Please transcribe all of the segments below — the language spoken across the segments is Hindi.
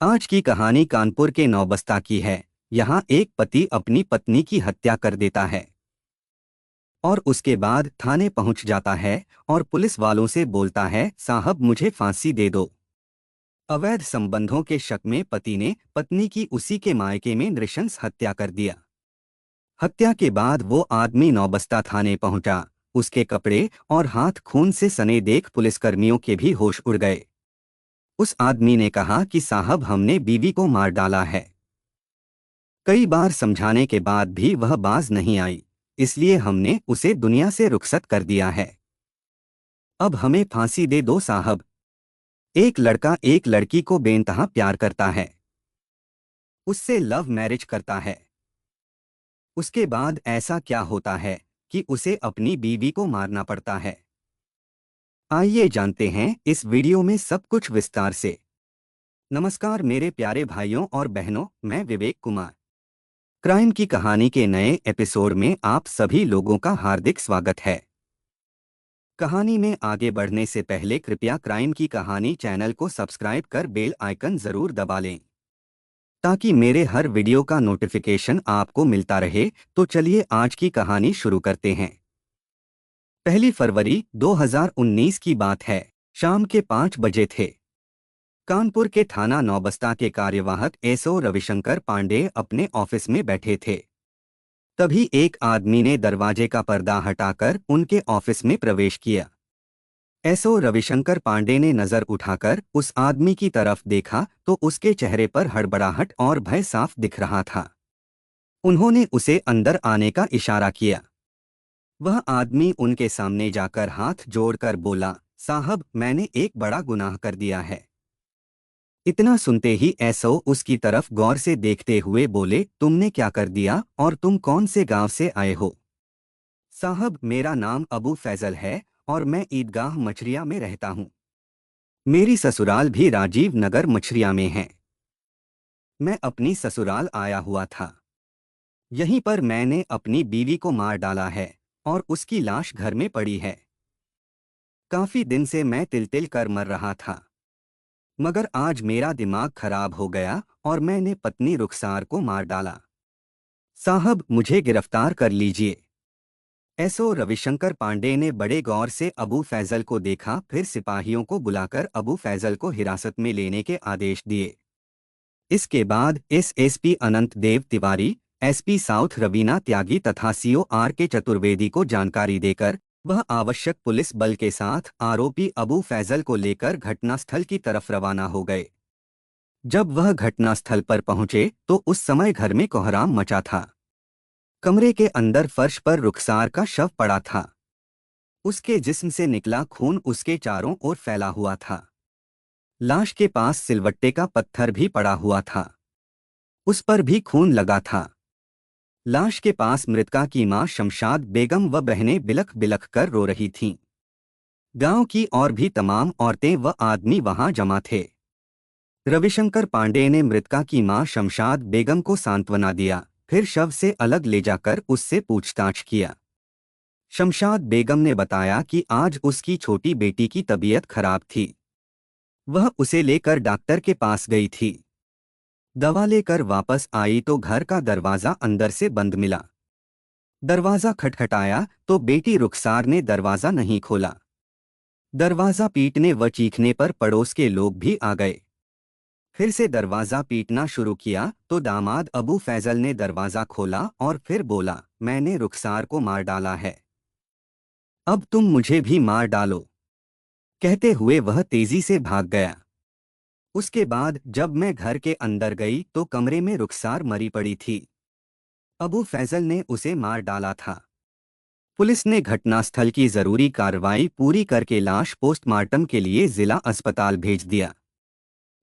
आज की कहानी कानपुर के नौबस्ता की है। यहाँ एक पति अपनी पत्नी की हत्या कर देता है और उसके बाद थाने पहुंच जाता है और पुलिस वालों से बोलता है, साहब मुझे फांसी दे दो। अवैध संबंधों के शक में पति ने पत्नी की उसी के मायके में नृशंस हत्या कर दिया। हत्या के बाद वो आदमी नौबस्ता थाने पहुंचा। उसके कपड़े और हाथ खून से सने देख पुलिसकर्मियों के भी होश उड़ गए। उस आदमी ने कहा कि साहब हमने बीवी को मार डाला है। कई बार समझाने के बाद भी वह बाज नहीं आई, इसलिए हमने उसे दुनिया से रुखसत कर दिया है। अब हमें फांसी दे दो साहब। एक लड़का एक लड़की को बेइंतहा प्यार करता है, उससे लव मैरिज करता है। उसके बाद ऐसा क्या होता है कि उसे अपनी बीवी को मारना पड़ता है? आइए जानते हैं इस वीडियो में सब कुछ विस्तार से। नमस्कार मेरे प्यारे भाइयों और बहनों, मैं विवेक कुमार। क्राइम की कहानी के नए एपिसोड में आप सभी लोगों का हार्दिक स्वागत है। कहानी में आगे बढ़ने से पहले कृपया क्राइम की कहानी चैनल को सब्सक्राइब कर बेल आइकन जरूर दबा लें ताकि मेरे हर वीडियो का नोटिफिकेशन आपको मिलता रहे। तो चलिए आज की कहानी शुरू करते हैं। 1 फरवरी 2019 की बात है। शाम के 5 बजे थे। कानपुर के थाना नौबस्ता के कार्यवाहक एसओ रविशंकर पांडे अपने ऑफिस में बैठे थे। तभी एक आदमी ने दरवाजे का पर्दा हटाकर उनके ऑफिस में प्रवेश किया। एसओ रविशंकर पांडे ने नजर उठाकर उस आदमी की तरफ देखा तो उसके चेहरे पर हड़बड़ाहट और भय साफ दिख रहा था। उन्होंने उसे अंदर आने का इशारा किया। वह आदमी उनके सामने जाकर हाथ जोड़कर बोला, साहब मैंने एक बड़ा गुनाह कर दिया है। इतना सुनते ही एसओ उसकी तरफ गौर से देखते हुए बोले, तुमने क्या कर दिया और तुम कौन से गांव से आए हो? साहब मेरा नाम अबू फैजल है और मैं ईदगाह मछरिया में रहता हूँ। मेरी ससुराल भी राजीव नगर मछरिया में है। मैं अपनी ससुराल आया हुआ था। यहीं पर मैंने अपनी बीवी को मार डाला है और उसकी लाश घर में पड़ी है। काफी दिन से मैं तिल तिल कर मर रहा था, मगर आज मेरा दिमाग खराब हो गया और मैंने पत्नी रुखसार को मार डाला। साहब मुझे गिरफ्तार कर लीजिए। एसओ रविशंकर पांडे ने बड़े गौर से अबू फैजल को देखा, फिर सिपाहियों को बुलाकर अबू फैजल को हिरासत में लेने के आदेश दिए। इसके बाद एसएसपी अनंत देव तिवारी, एसपी साउथ रवीना त्यागी तथा सीओ आर के चतुर्वेदी को जानकारी देकर वह आवश्यक पुलिस बल के साथ आरोपी अबू फैजल को लेकर घटनास्थल की तरफ रवाना हो गए। जब वह घटनास्थल पर पहुंचे तो उस समय घर में कोहराम मचा था। कमरे के अंदर फर्श पर रुखसार का शव पड़ा था। उसके जिस्म से निकला खून उसके चारों ओर फैला हुआ था। लाश के पास सिलवट्टे का पत्थर भी पड़ा हुआ था, उस पर भी खून लगा था। लाश के पास मृतका की मां शमशाद बेगम व बहनें बिलख बिलख कर रो रही थीं। गांव की और भी तमाम औरतें व आदमी वहां जमा थे। रविशंकर पांडे ने मृतका की मां शमशाद बेगम को सांत्वना दिया, फिर शव से अलग ले जाकर उससे पूछताछ किया। शमशाद बेगम ने बताया कि आज उसकी छोटी बेटी की तबीयत खराब थी। वह उसे लेकर डॉक्टर के पास गई थी। दवा लेकर वापस आई तो घर का दरवाजा अंदर से बंद मिला। दरवाजा खटखटाया तो बेटी रुखसार ने दरवाजा नहीं खोला। दरवाजा पीटने व चीखने पर पड़ोस के लोग भी आ गए। फिर से दरवाजा पीटना शुरू किया तो दामाद अबू फैजल ने दरवाजा खोला और फिर बोला, मैंने रुखसार को मार डाला है, अब तुम मुझे भी मार डालो। कहते हुए वह तेजी से भाग गया। उसके बाद जब मैं घर के अंदर गई तो कमरे में रुखसार मरी पड़ी थी। अबू फैजल ने उसे मार डाला था। पुलिस ने घटनास्थल की जरूरी कार्रवाई पूरी करके लाश पोस्टमार्टम के लिए जिला अस्पताल भेज दिया।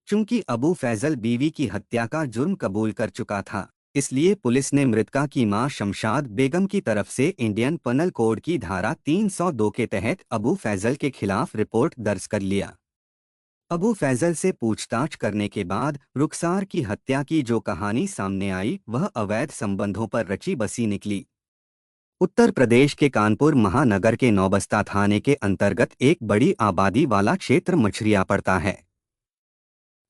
चूंकि अबू फैजल बीवी की हत्या का जुर्म कबूल कर चुका था, इसलिए पुलिस ने मृतका की मां शमशाद बेगम की तरफ से इंडियन पनल कोड की धारा 302 के तहत अबू फैजल के खिलाफ रिपोर्ट दर्ज कर लिया। अबू फैजल से पूछताछ करने के बाद रुखसार की हत्या की जो कहानी सामने आई वह अवैध संबंधों पर रची बसी निकली। उत्तर प्रदेश के कानपुर महानगर के नौबस्ता थाने के अंतर्गत एक बड़ी आबादी वाला क्षेत्र मछरिया पड़ता है।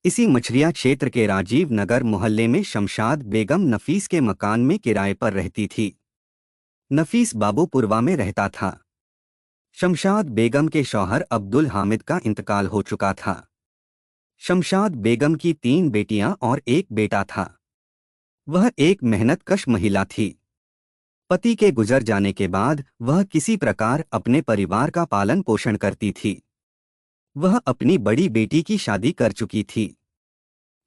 इसी मछरिया क्षेत्र के राजीव नगर मोहल्ले में शमशाद बेगम नफीस के मकान में किराए पर रहती थी। नफीस बाबूपुरवा में रहता था। शमशाद बेगम के शौहर अब्दुल हामिद का इंतकाल हो चुका था। शमशाद बेगम की 3 बेटियां और एक बेटा था। वह एक मेहनतकश महिला थी। पति के गुजर जाने के बाद वह किसी प्रकार अपने परिवार का पालन पोषण करती थी। वह अपनी बड़ी बेटी की शादी कर चुकी थी।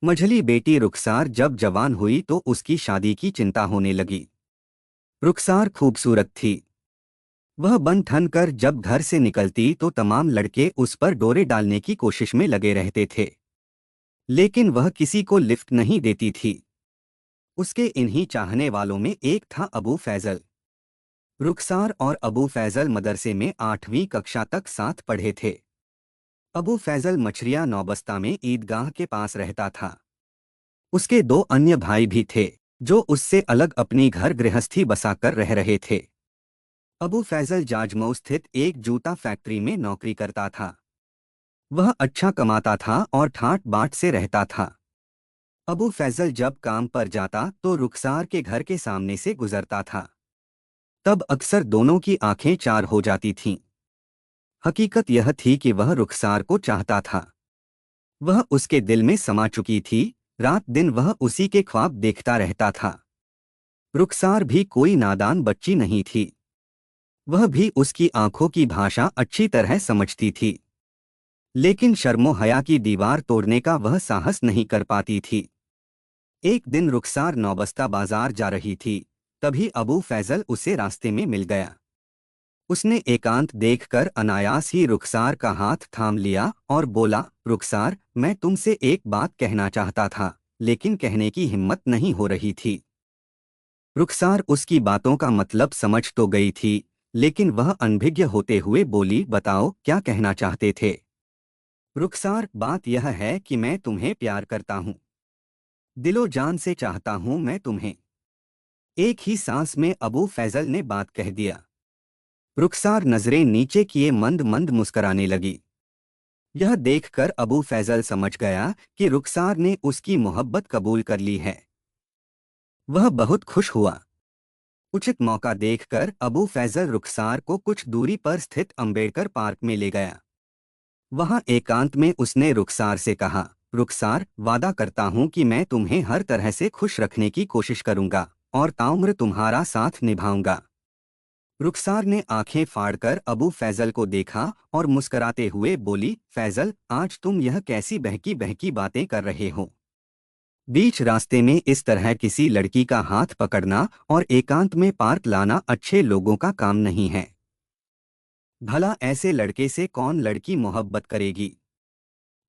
मझली बेटी रुखसार जब जवान हुई तो उसकी शादी की चिंता होने लगी। रुखसार खूबसूरत थी। वह बन ठन कर जब घर से निकलती तो तमाम लड़के उस पर डोरे डालने की कोशिश में लगे रहते थे, लेकिन वह किसी को लिफ्ट नहीं देती थी। उसके इन्हीं चाहने वालों में एक था अबू फैजल। रुखसार और अबू फैजल मदरसे में 8वीं कक्षा तक साथ पढ़े थे। अबू फैजल मछरिया नौबस्ता में ईदगाह के पास रहता था। उसके 2 अन्य भाई भी थे जो उससे अलग अपनी घर गृहस्थी बसाकर रह रहे थे। अबू फैजल जाजमऊ स्थित एक जूता फैक्ट्री में नौकरी करता था। वह अच्छा कमाता था और ठाट बाट से रहता था। अबू फैजल जब काम पर जाता तो रुखसार के घर के सामने से गुजरता था। तब अक्सर दोनों की आंखें चार हो जाती थीं। हकीकत यह थी कि वह रुखसार को चाहता था। वह उसके दिल में समा चुकी थी। रात दिन वह उसी के ख्वाब देखता रहता था। रुखसार भी कोई नादान बच्ची नहीं थी। वह भी उसकी आंखों की भाषा अच्छी तरह समझती थी, लेकिन शर्मो हया की दीवार तोड़ने का वह साहस नहीं कर पाती थी। एक दिन रुखसार नौबस्ता बाजार जा रही थी, तभी अबू फैजल उसे रास्ते में मिल गया। उसने एकांत देखकर अनायास ही रुखसार का हाथ थाम लिया और बोला, रुखसार, मैं तुमसे एक बात कहना चाहता था, लेकिन कहने की हिम्मत नहीं हो रही थी। रुखसार उसकी बातों का मतलब समझ तो गई थी, लेकिन वह अनभिज्ञ होते हुए बोली, बताओ क्या कहना चाहते थे। रुखसार, बात यह है कि मैं तुम्हें प्यार करता हूँ। दिलो जान से चाहता हूँ मैं तुम्हें। एक ही सांस में अबू फैजल ने बात कह दिया। रुखसार नजरें नीचे किए मंद मंद मुस्कराने लगी। यह देखकर अबू फैजल समझ गया कि रुखसार ने उसकी मोहब्बत कबूल कर ली है। वह बहुत खुश हुआ। उचित मौका देखकर अबू फैजल रुखसार को कुछ दूरी पर स्थित अंबेडकर पार्क में ले गया। वहां एकांत में उसने रुखसार से कहा, रुखसार, वादा करता हूं कि मैं तुम्हें हर तरह से खुश रखने की कोशिश करूंगा और ताउम्र तुम्हारा साथ निभाऊंगा। रुखसार ने आंखें फाड़कर अबू फैजल को देखा और मुस्कराते हुए बोली, फैजल, आज तुम यह कैसी बहकी बहकी बातें कर रहे हो। बीच रास्ते में इस तरह किसी लड़की का हाथ पकड़ना और एकांत में पार्क लाना अच्छे लोगों का काम नहीं है। भला ऐसे लड़के से कौन लड़की मोहब्बत करेगी।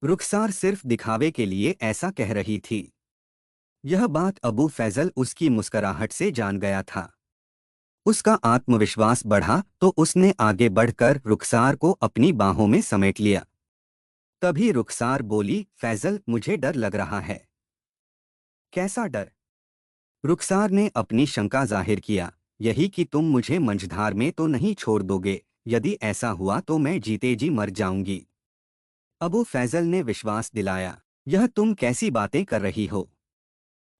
रुखसार सिर्फ दिखावे के लिए ऐसा कह रही थी। यह बात अबू फैजल उसकी मुस्कराहट से जान गया था। उसका आत्मविश्वास बढ़ा तो उसने आगे बढ़कर रुखसार को अपनी बाहों में समेट लिया। तभी रुखसार बोली, फैजल, मुझे डर लग रहा है। कैसा डर। रुखसार ने अपनी शंका जाहिर किया, यही कि तुम मुझे मंझधार में तो नहीं छोड़ दोगे। यदि ऐसा हुआ तो मैं जीते जी मर जाऊंगी। अबू फैजल ने विश्वास दिलाया, यह तुम कैसी बातें कर रही हो।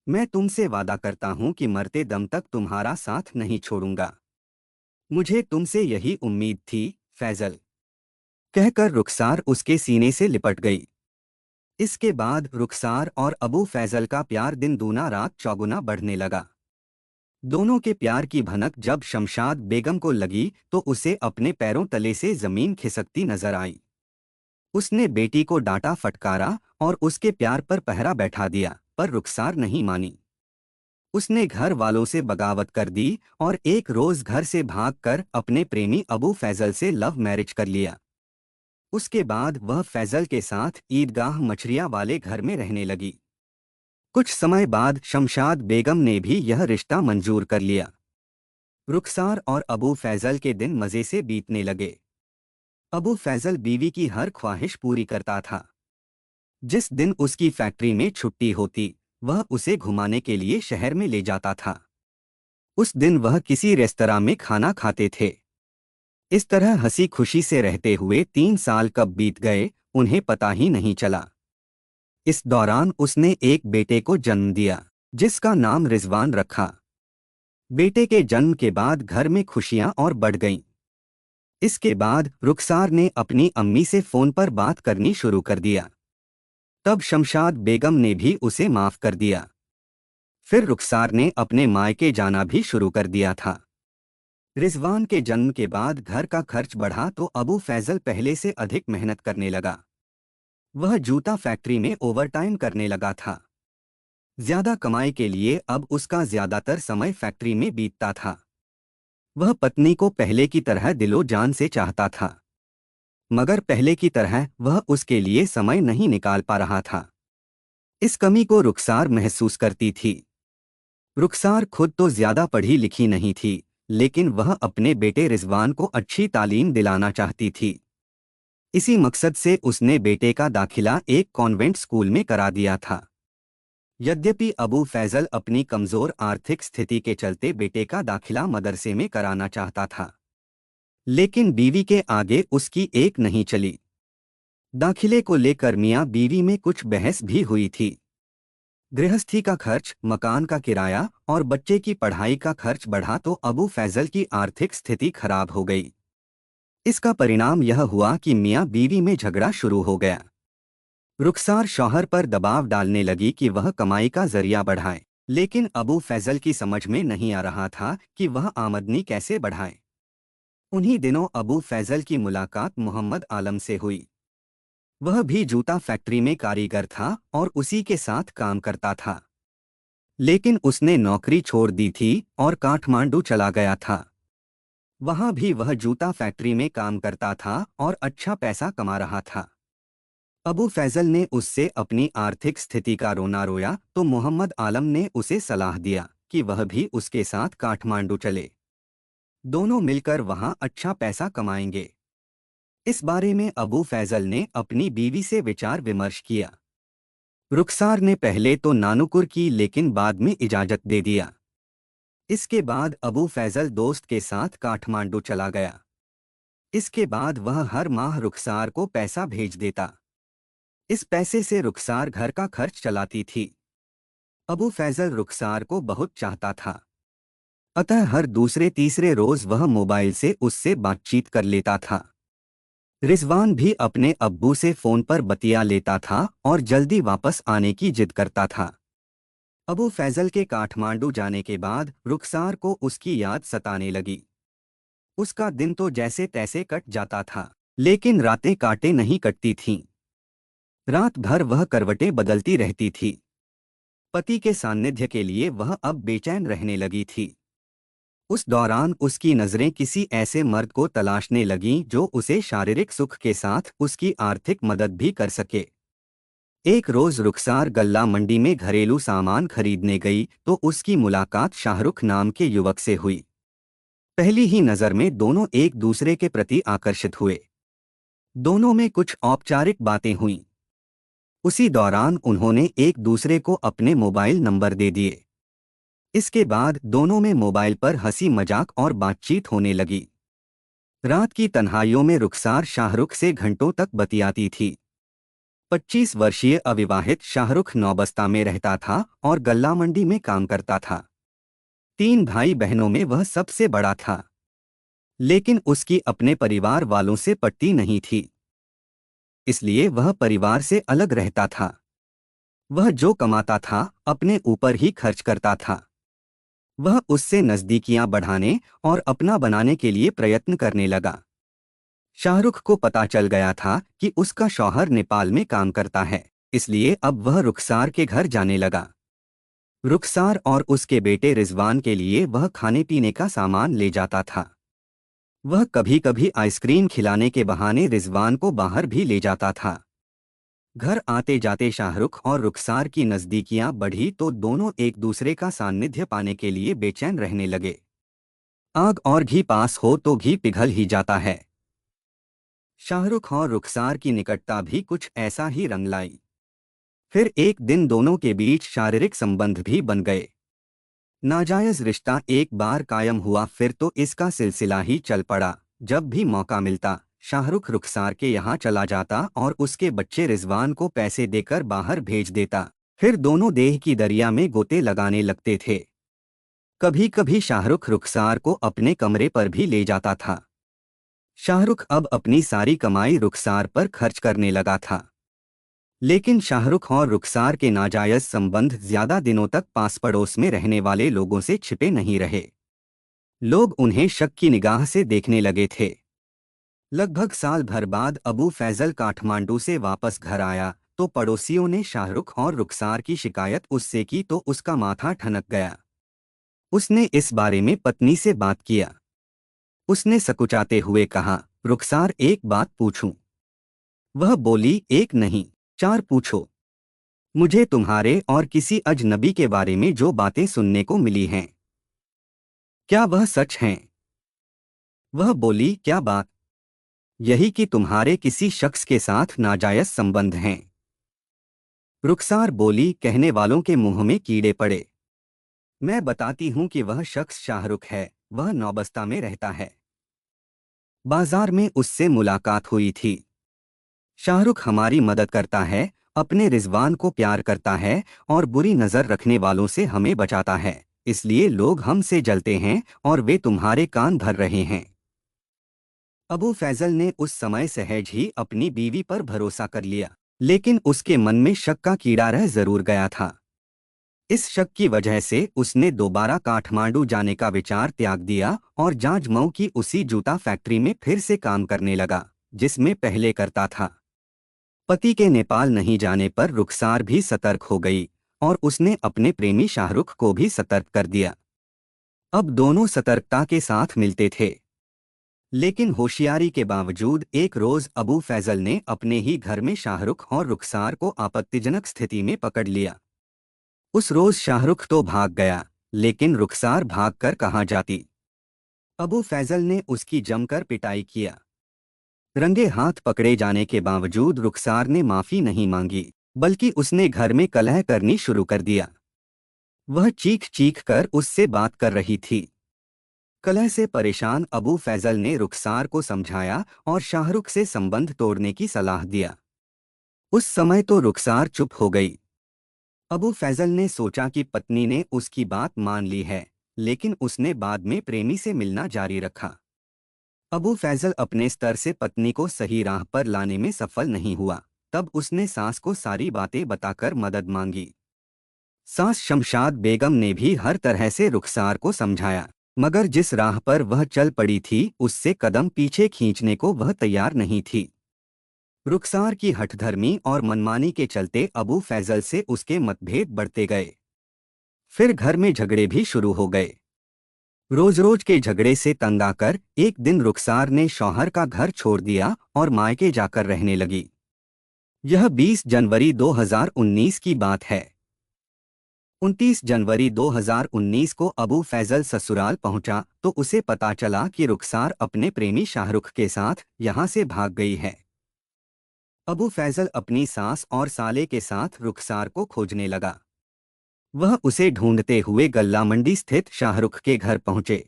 मैं तुमसे वादा करता हूं कि मरते दम तक तुम्हारा साथ नहीं छोड़ूंगा। मुझे तुमसे यही उम्मीद थी, फैजल। कहकर रुखसार उसके सीने से लिपट गई। इसके बाद रुखसार और अबू फैजल का प्यार दिन दूना रात चौगुना बढ़ने लगा। दोनों के प्यार की भनक जब शमशाद बेगम को लगी तो उसे अपने पैरों तले से जमीन खिसकती नजर आई। उसने बेटी को डांटा, फटकारा और उसके प्यार पर पहरा बैठा दिया, पर रुखसार नहीं मानी। उसने घर वालों से बगावत कर दी और एक रोज घर से भागकर अपने प्रेमी अबू फैजल से लव मैरिज कर लिया। उसके बाद वह फैजल के साथ ईदगाह मछरिया वाले घर में रहने लगी। कुछ समय बाद शमशाद बेगम ने भी यह रिश्ता मंजूर कर लिया। रुखसार और अबू फैजल के दिन मजे से बीतने लगे। अबू फैजल बीवी की हर ख्वाहिश पूरी करता था। जिस दिन उसकी फैक्ट्री में छुट्टी होती, वह उसे घुमाने के लिए शहर में ले जाता था। उस दिन वह किसी रेस्तरां में खाना खाते थे। इस तरह हंसी खुशी से रहते हुए 3 साल कब बीत गए, उन्हें पता ही नहीं चला। इस दौरान उसने एक बेटे को जन्म दिया, जिसका नाम रिजवान रखा। बेटे के जन्म के बाद घर में खुशियां और बढ़ गईं। इसके बाद रुखसार ने अपनी अम्मी से फोन पर बात करनी शुरू कर दिया। तब शमशाद बेगम ने भी उसे माफ कर दिया। फिर रुखसार ने अपने मायके जाना भी शुरू कर दिया था। रिजवान के जन्म के बाद घर का खर्च बढ़ा तो अबू फैजल पहले से अधिक मेहनत करने लगा। वह जूता फैक्ट्री में ओवरटाइम करने लगा था। ज्यादा कमाई के लिए अब उसका ज्यादातर समय फैक्ट्री में बीतता था। वह पत्नी को पहले की तरह दिलो जान से चाहता था, मगर पहले की तरह वह उसके लिए समय नहीं निकाल पा रहा था। इस कमी को रुखसार महसूस करती थी। रुखसार खुद तो ज्यादा पढ़ी लिखी नहीं थी, लेकिन वह अपने बेटे रिजवान को अच्छी तालीम दिलाना चाहती थी। इसी मकसद से उसने बेटे का दाखिला एक कॉन्वेंट स्कूल में करा दिया था। यद्यपि अबू फैजल अपनी कमजोर आर्थिक स्थिति के चलते बेटे का दाखिला मदरसे में कराना चाहता था, लेकिन बीवी के आगे उसकी एक नहीं चली। दाखिले को लेकर मियां बीवी में कुछ बहस भी हुई थी। गृहस्थी का खर्च, मकान का किराया और बच्चे की पढ़ाई का खर्च बढ़ा तो अबू फैजल की आर्थिक स्थिति खराब हो गई। इसका परिणाम यह हुआ कि मियां बीवी में झगड़ा शुरू हो गया। रुखसार शौहर पर दबाव डालने लगी कि वह कमाई का जरिया बढ़ाए, लेकिन अबू फैजल की समझ में नहीं आ रहा था कि वह आमदनी कैसे बढ़ाए। उन्हीं दिनों अबू फैजल की मुलाकात मोहम्मद आलम से हुई। वह भी जूता फैक्ट्री में कारीगर था और उसी के साथ काम करता था, लेकिन उसने नौकरी छोड़ दी थी और काठमांडू चला गया था। वहां भी वह जूता फैक्ट्री में काम करता था और अच्छा पैसा कमा रहा था। अबू फैजल ने उससे अपनी आर्थिक स्थिति का रोना रोया तो मोहम्मद आलम ने उसे सलाह दिया कि वह भी उसके साथ काठमांडू चले। दोनों मिलकर वहां अच्छा पैसा कमाएंगे। इस बारे में अबू फैजल ने अपनी बीवी से विचार विमर्श किया। रुखसार ने पहले तो नानुकुर की, लेकिन बाद में इजाजत दे दिया। इसके बाद अबू फैजल दोस्त के साथ काठमांडू चला गया। इसके बाद वह हर माह रुखसार को पैसा भेज देता। इस पैसे से रुखसार घर का खर्च चलाती थी। अबू फैजल रुखसार को बहुत चाहता था, अतः हर दूसरे तीसरे रोज वह मोबाइल से उससे बातचीत कर लेता था। रिजवान भी अपने अब्बू से फोन पर बतिया लेता था और जल्दी वापस आने की जिद करता था। अबू फैजल के काठमांडू जाने के बाद रुखसार को उसकी याद सताने लगी। उसका दिन तो जैसे तैसे कट जाता था, लेकिन रातें काटे नहीं कटती थीं। रात भर वह करवटें बदलती रहती थी। पति के सान्निध्य के लिए वह अब बेचैन रहने लगी थी। उस दौरान उसकी नजरें किसी ऐसे मर्द को तलाशने लगीं जो उसे शारीरिक सुख के साथ उसकी आर्थिक मदद भी कर सके। एक रोज रुखसार गल्ला मंडी में घरेलू सामान खरीदने गई तो उसकी मुलाकात शाहरुख नाम के युवक से हुई। पहली ही नजर में दोनों एक दूसरे के प्रति आकर्षित हुए। दोनों में कुछ औपचारिक बातें हुईं। उसी दौरान उन्होंने एक दूसरे को अपने मोबाइल नंबर दे दिए। इसके बाद दोनों में मोबाइल पर हंसी मजाक और बातचीत होने लगी। रात की तन्हाइयों में रुखसार शाहरुख से घंटों तक बतियाती थी। 25 वर्षीय अविवाहित शाहरुख नौबस्ता में रहता था और गल्ला मंडी में काम करता था। 3 भाई बहनों में वह सबसे बड़ा था, लेकिन उसकी अपने परिवार वालों से पटती नहीं थी, इसलिए वह परिवार से अलग रहता था। वह जो कमाता था अपने ऊपर ही खर्च करता था। वह उससे नज़दीकियां बढ़ाने और अपना बनाने के लिए प्रयत्न करने लगा। शाहरुख को पता चल गया था कि उसका शौहर नेपाल में काम करता है, इसलिए अब वह रुखसार के घर जाने लगा। रुखसार और उसके बेटे रिजवान के लिए वह खाने पीने का सामान ले जाता था। वह कभी कभी आइसक्रीम खिलाने के बहाने रिजवान को बाहर भी ले जाता था। घर आते जाते शाहरुख और रुखसार की नज़दीकियां बढ़ी तो दोनों एक दूसरे का सान्निध्य पाने के लिए बेचैन रहने लगे। आग और घी पास हो तो घी पिघल ही जाता है। शाहरुख और रुखसार की निकटता भी कुछ ऐसा ही रंग लाई। फिर एक दिन दोनों के बीच शारीरिक संबंध भी बन गए। नाजायज रिश्ता एक बार कायम हुआ, फिर तो इसका सिलसिला ही चल पड़ा। जब भी मौका मिलता शाहरुख रुखसार के यहाँ चला जाता और उसके बच्चे रिजवान को पैसे देकर बाहर भेज देता। फिर दोनों देह की दरिया में गोते लगाने लगते थे। कभी कभी शाहरुख रुखसार को अपने कमरे पर भी ले जाता था। शाहरुख अब अपनी सारी कमाई रुखसार पर खर्च करने लगा था। लेकिन शाहरुख और रुखसार के नाजायज संबंध ज्यादा दिनों तक पास पड़ोस में रहने वाले लोगों से छिपे नहीं रहे। लोग उन्हें शक की निगाह से देखने लगे थे। लगभग साल भर बाद अबू फैजल काठमांडू से वापस घर आया तो पड़ोसियों ने शाहरुख और रुखसार की शिकायत उससे की तो उसका माथा ठनक गया। उसने इस बारे में पत्नी से बात किया। उसने सकुचाते हुए कहा, रुखसार एक बात पूछूं? वह बोली, एक नहीं, चार पूछो। मुझे तुम्हारे और किसी अजनबी के बारे में जो बातें सुनने को मिली हैं, क्या वह सच हैं? वह बोली, क्या बात? यही कि तुम्हारे किसी शख्स के साथ नाजायज संबंध हैं। रुखसार बोली, कहने वालों के मुंह में कीड़े पड़े। मैं बताती हूं कि वह शख्स शाहरुख है। वह नौबस्ता में रहता है। बाजार में उससे मुलाकात हुई थी। शाहरुख हमारी मदद करता है, अपने रिजवान को प्यार करता है और बुरी नजर रखने वालों से हमें बचाता है। इसलिए लोग हमसे जलते हैं और वे तुम्हारे कान भर रहे हैं। अबू फैजल ने उस समय सहज ही अपनी बीवी पर भरोसा कर लिया, लेकिन उसके मन में शक का कीड़ा रह जरूर गया था। इस शक की वजह से उसने दोबारा काठमांडू जाने का विचार त्याग दिया और जांजमऊ की उसी जूता फैक्ट्री में फिर से काम करने लगा जिसमें पहले करता था। पति के नेपाल नहीं जाने पर रुखसार भी सतर्क हो गई और उसने अपने प्रेमी शाहरुख को भी सतर्क कर दिया। अब दोनों सतर्कता के साथ मिलते थे। लेकिन होशियारी के बावजूद एक रोज अबू फैजल ने अपने ही घर में शाहरुख और रुखसार को आपत्तिजनक स्थिति में पकड़ लिया। उस रोज शाहरुख तो भाग गया, लेकिन रुखसार भागकर कहाँ जाती। अबू फैजल ने उसकी जमकर पिटाई किया। रंगे हाथ पकड़े जाने के बावजूद रुखसार ने माफी नहीं मांगी, बल्कि उसने घर में कलह करनी शुरू कर दिया। वह चीख चीख कर उससे बात कर रही थी। कलह से परेशान अबू फैजल ने रुखसार को समझाया और शाहरुख से संबंध तोड़ने की सलाह दिया। उस समय तो रुखसार चुप हो गई। अबू फैजल ने सोचा कि पत्नी ने उसकी बात मान ली है, लेकिन उसने बाद में प्रेमी से मिलना जारी रखा। अबू फैजल अपने स्तर से पत्नी को सही राह पर लाने में सफल नहीं हुआ। तब उसने सास को सारी बातें बताकर मदद मांगी। सास शमशाद बेगम ने भी हर तरह से रुखसार को समझाया, मगर जिस राह पर वह चल पड़ी थी उससे कदम पीछे खींचने को वह तैयार नहीं थी। रुखसार की हठधर्मी और मनमानी के चलते अबू फैजल से उसके मतभेद बढ़ते गए। फिर घर में झगड़े भी शुरू हो गए। रोज रोज के झगड़े से तंग आकर एक दिन रुखसार ने शौहर का घर छोड़ दिया और मायके जाकर रहने लगी। यह 20 जनवरी 2019 की बात है। 29 जनवरी 2019 को अबू फैजल ससुराल पहुंचा तो उसे पता चला कि रुखसार अपने प्रेमी शाहरुख के साथ यहां से भाग गई है। अबू फैजल अपनी सास और साले के साथ रुखसार को खोजने लगा। वह उसे ढूंढते हुए गल्ला मंडी स्थित शाहरुख के घर पहुंचे।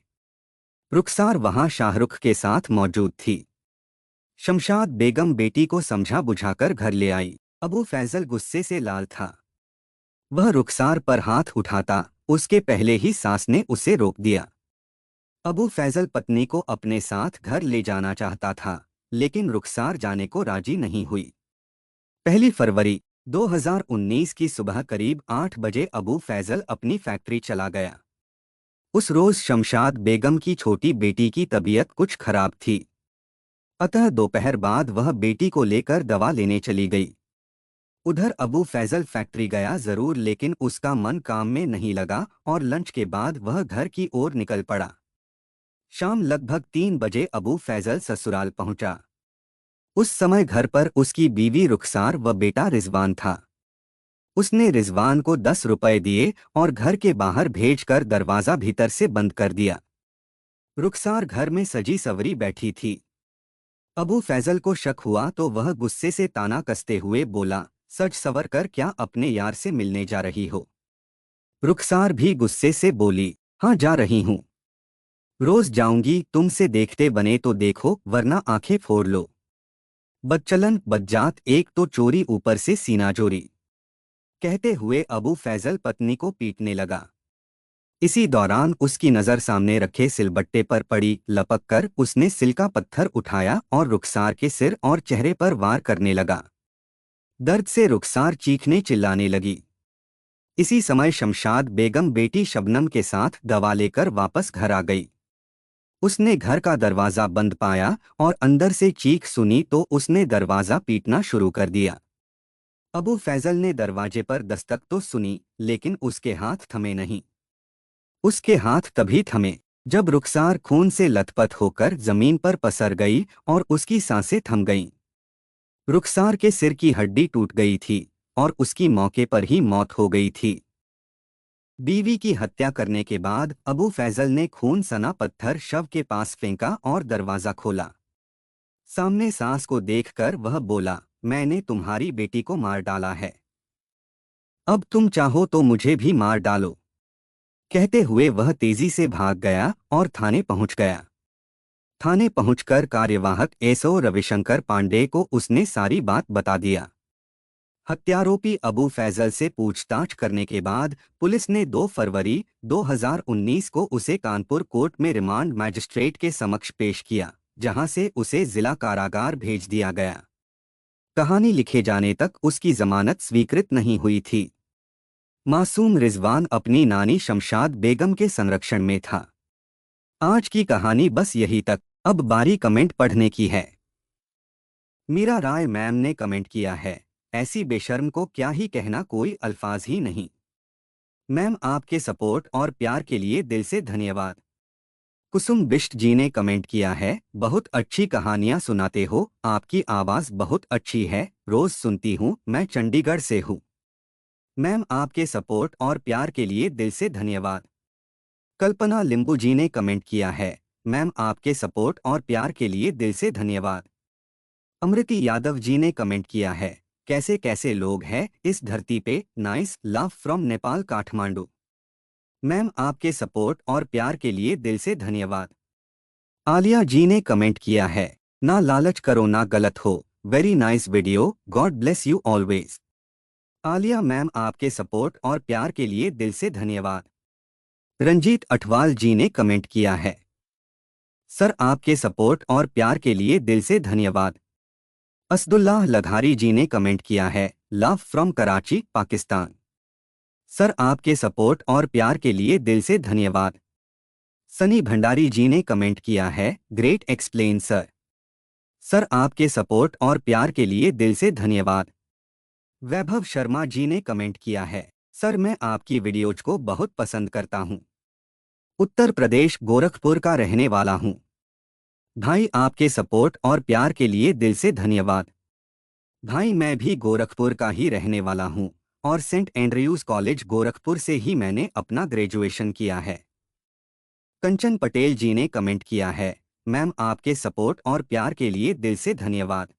रुखसार वहां शाहरुख के साथ मौजूद थी। शमशाद बेगम बेटी को समझा बुझाकर घर ले आई। अबू फैजल गुस्से से लाल था। वह रुखसार पर हाथ उठाता, उसके पहले ही सास ने उसे रोक दिया। अबू फैजल पत्नी को अपने साथ घर ले जाना चाहता था, लेकिन रुखसार जाने को राजी नहीं हुई। 1 फरवरी 2019 की सुबह करीब 8 बजे अबू फैजल अपनी फैक्ट्री चला गया। उस रोज शमशाद बेगम की छोटी बेटी की तबीयत कुछ खराब थी, अतः दोपहर बाद वह बेटी को लेकर दवा लेने चली गई। उधर अबू फैजल फैक्ट्री गया जरूर, लेकिन उसका मन काम में नहीं लगा और लंच के बाद वह घर की ओर निकल पड़ा। शाम लगभग 3 बजे अबू फैजल ससुराल पहुंचा। उस समय घर पर उसकी बीवी रुखसार व बेटा रिजवान था। उसने रिजवान को 10 रुपए दिए और घर के बाहर भेजकर दरवाजा भीतर से बंद कर दिया। रुखसार घर में सजी सवरी बैठी थी। अबू फैजल को शक हुआ तो वह गुस्से से ताना कसते हुए बोला, सज सवर कर क्या अपने यार से मिलने जा रही हो? रुखसार भी गुस्से से बोली, हाँ जा रही हूँ। रोज जाऊंगी, तुमसे देखते बने तो देखो वरना आंखें फोड़ लो। बदचलन बदजात, एक तो चोरी ऊपर से सीना चोरी। कहते हुए अबू फैजल पत्नी को पीटने लगा। इसी दौरान उसकी नज़र सामने रखे सिलबट्टे पर पड़ी। लपक कर उसने सिल का पत्थर उठाया और रुखसार के सिर और चेहरे पर वार करने लगा। दर्द से रुखसार चीखने चिल्लाने लगी। इसी समय शमशाद बेगम बेटी शबनम के साथ दवा लेकर वापस घर आ गई। उसने घर का दरवाज़ा बंद पाया और अंदर से चीख सुनी तो उसने दरवाज़ा पीटना शुरू कर दिया। अबू फैजल ने दरवाजे पर दस्तक तो सुनी, लेकिन उसके हाथ थमे नहीं। उसके हाथ तभी थमे जब रुखसार खून से लथपथ होकर जमीन पर पसर गई और उसकी सांसें थम गईं। रुखसार के सिर की हड्डी टूट गई थी और उसकी मौके पर ही मौत हो गई थी। बीवी की हत्या करने के बाद अबू फैजल ने खून सना पत्थर शव के पास फेंका और दरवाजा खोला। सामने सास को देखकर वह बोला, मैंने तुम्हारी बेटी को मार डाला है, अब तुम चाहो तो मुझे भी मार डालो। कहते हुए वह तेजी से भाग गया और थाने पहुंच गया। थाने पहुंचकर कार्यवाहक एसओ रविशंकर पांडे को उसने सारी बात बता दिया। हत्यारोपी अबू फैजल से पूछताछ करने के बाद पुलिस ने 2 फरवरी 2019 को उसे कानपुर कोर्ट में रिमांड मैजिस्ट्रेट के समक्ष पेश किया, जहां से उसे जिला कारागार भेज दिया गया। कहानी लिखे जाने तक उसकी जमानत स्वीकृत नहीं हुई थी। मासूम रिजवान अपनी नानी शमशाद बेगम के संरक्षण में था। आज की कहानी बस यही तक। अब बारी कमेंट पढ़ने की है। मीरा राय मैम ने कमेंट किया है, ऐसी बेशर्म को क्या ही कहना, कोई अल्फाज ही नहीं। मैम आपके सपोर्ट और प्यार के लिए दिल से धन्यवाद। कुसुम बिष्ट जी ने कमेंट किया है, बहुत अच्छी कहानियां सुनाते हो, आपकी आवाज़ बहुत अच्छी है, रोज सुनती हूँ, मैं चंडीगढ़ से हूँ। मैम आपके सपोर्ट और प्यार के लिए दिल से धन्यवाद। कल्पना लिंबू जी ने कमेंट किया है, मैम आपके सपोर्ट और प्यार के लिए दिल से धन्यवाद। अमृति यादव जी ने कमेंट किया है, कैसे कैसे लोग हैं इस धरती पे, nice love from Nepal Kathmandu. Ma'am आपके सपोर्ट और प्यार के लिए दिल से धन्यवाद। आलिया जी ने कमेंट किया है, ना लालच करो ना गलत हो, very nice video, God bless you always. Alia ma'am आपके सपोर्ट और प्यार के लिए दिल से धन्यवाद। रंजीत अठवाल जी ने कमेंट किया है, सर आपके सपोर्ट और प्यार के लिए दिल से धन्यवाद। असदुल्लाह लघारी जी ने कमेंट किया है, love from Karachi Pakistan. Sir आपके सपोर्ट और प्यार के लिए दिल से धन्यवाद। सनी भंडारी जी ने कमेंट किया है, ग्रेट एक्सप्लेन सर। सर आपके सपोर्ट और प्यार के लिए दिल से धन्यवाद। वैभव शर्मा जी ने कमेंट किया है, सर मैं आपकी वीडियोज को बहुत पसंद करता हूं। उत्तर प्रदेश गोरखपुर का रहने वाला हूं। भाई आपके सपोर्ट और प्यार के लिए दिल से धन्यवाद। भाई मैं भी गोरखपुर का ही रहने वाला हूं और सेंट एंड्रयूज कॉलेज गोरखपुर से ही मैंने अपना ग्रेजुएशन किया है। कंचन पटेल जी ने कमेंट किया है, मैम आपके सपोर्ट और प्यार के लिए दिल से धन्यवाद।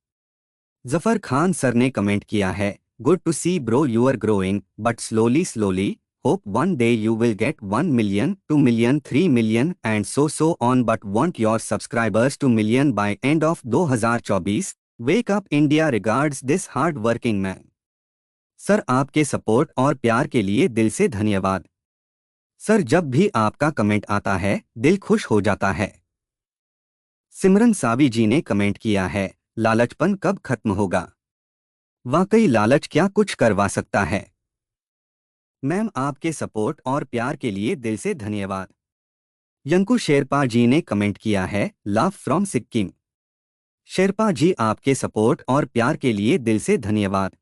जफर खान सर ने कमेंट किया है, good to see bro you are growing but slowly slowly, hope one day you will get 1 million 2 million 3 million and so on but want your subscribers two million by end of 2024। Wake up India, regards this hard working man. Sir आपके सपोर्ट और प्यार के लिए दिल से धन्यवाद। सर जब भी आपका कमेंट आता है दिल खुश हो जाता है। सिमरन सावी जी ने कमेंट किया है, लालचपन कब खत्म होगा, वाकई लालच क्या कुछ करवा सकता है। मैम आपके सपोर्ट और प्यार के लिए दिल से धन्यवाद। यंकु शेरपा जी ने कमेंट किया है, लव फ्रॉम सिक्किम। शेरपा जी आपके सपोर्ट और प्यार के लिए दिल से धन्यवाद।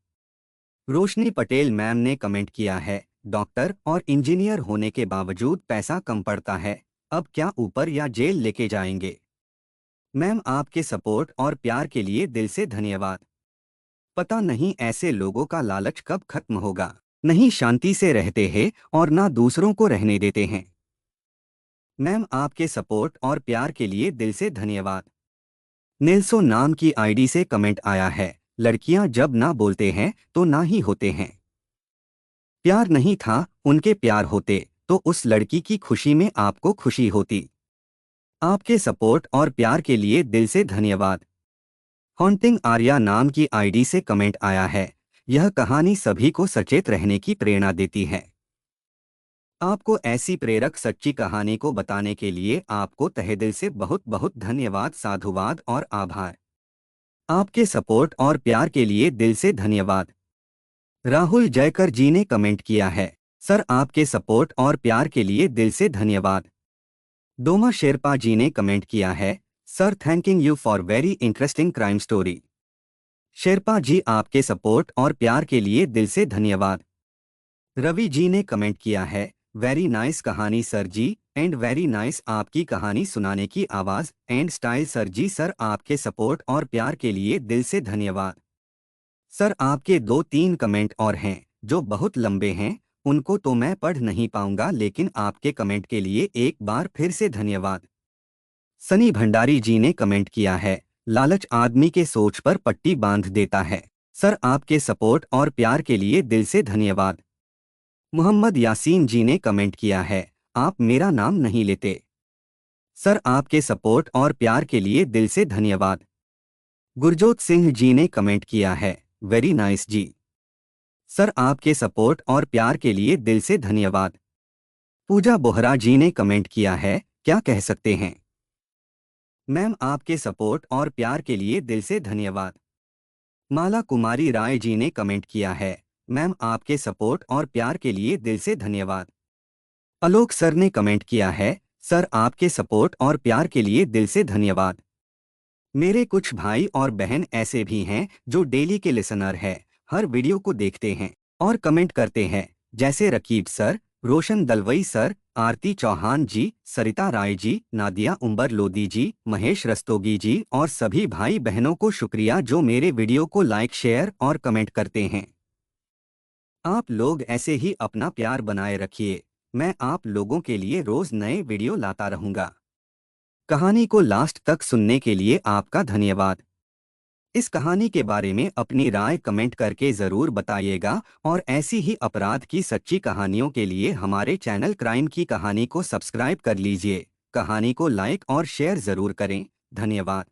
रोशनी पटेल मैम ने कमेंट किया है, डॉक्टर और इंजीनियर होने के बावजूद पैसा कम पड़ता है, अब क्या ऊपर या जेल लेके जाएंगे। मैम आपके सपोर्ट और प्यार के लिए दिल से धन्यवाद। पता नहीं ऐसे लोगों का लालच कब खत्म होगा, नहीं शांति से रहते हैं और ना दूसरों को रहने देते हैं। मैम आपके सपोर्ट और प्यार के लिए दिल से धन्यवाद। नेल्सो नाम की आईडी से कमेंट आया है, लड़कियां जब ना बोलते हैं तो ना ही होते हैं। प्यार नहीं था, उनके प्यार होते तो उस लड़की की खुशी में आपको खुशी होती। आपके सपोर्ट और प्यार के लिए दिल से धन्यवाद। हॉन्टिंग आर्या नाम की आईडी से कमेंट आया है। यह कहानी सभी को सचेत रहने की प्रेरणा देती है। आपको ऐसी प्रेरक सच्ची कहानी को बताने के लिए आपको तहे दिल से बहुत बहुत धन्यवाद, साधुवाद और आभार। आपके सपोर्ट और प्यार के लिए दिल से धन्यवाद। राहुल जयकर जी ने कमेंट किया है, सर आपके सपोर्ट और प्यार के लिए दिल से धन्यवाद। डोमा शेरपा जी ने कमेंट किया है, sir thanking you for very interesting crime story. Sherpa ji आपके सपोर्ट और प्यार के लिए दिल से धन्यवाद। रवि जी ने कमेंट किया है, वेरी नाइस कहानी sir ji and very nice आपकी कहानी सुनाने की आवाज़ and style sir ji. Sir आपके सपोर्ट और प्यार के लिए दिल से धन्यवाद। सर आपके 2-3 कमेंट और हैं जो बहुत लंबे हैं, उनको तो मैं पढ़ नहीं पाऊंगा, लेकिन आपके कमेंट के लिए एक बार फिर से धन्यवाद। सनी भंडारी जी ने कमेंट किया है, लालच आदमी के सोच पर पट्टी बांध देता है। सर आपके सपोर्ट और प्यार के लिए दिल से धन्यवाद। मोहम्मद यासीन जी ने कमेंट किया है, आप मेरा नाम नहीं लेते। सर आपके सपोर्ट और प्यार के लिए दिल से धन्यवाद। गुरजोत सिंह जी ने कमेंट किया है, वेरी नाइस जी। सर आपके सपोर्ट और प्यार के लिए दिल से धन्यवाद। पूजा बोहरा जी ने कमेंट किया है, क्या कह सकते हैं मैम, आपके सपोर्ट और प्यार के लिए दिल से धन्यवाद। माला कुमारी राय जी ने कमेंट किया है, मैम आपके सपोर्ट और प्यार के लिए दिल से धन्यवाद। आलोक सर ने कमेंट किया है, सर आपके सपोर्ट और प्यार के लिए दिल से धन्यवाद। मेरे कुछ भाई और बहन ऐसे भी हैं जो डेली के लिसनर हैं, हर वीडियो को देखते हैं और कमेंट करते हैं, जैसे रकीब सर, रोशन दलवई सर, आरती चौहान जी, सरिता राय जी, नादिया उम्बर लोदी जी, महेश रस्तोगी जी और सभी भाई बहनों को शुक्रिया जो मेरे वीडियो को लाइक, शेयर और कमेंट करते हैं। आप लोग ऐसे ही अपना प्यार बनाए रखिए। मैं आप लोगों के लिए रोज नए वीडियो लाता रहूंगा। कहानी को लास्ट तक सुनने के लिए आपका धन्यवाद। इस कहानी के बारे में अपनी राय कमेंट करके ज़रूर बताइएगा और ऐसी ही अपराध की सच्ची कहानियों के लिए हमारे चैनल क्राइम की कहानी को सब्सक्राइब कर लीजिए। कहानी को लाइक और शेयर ज़रूर करें। धन्यवाद।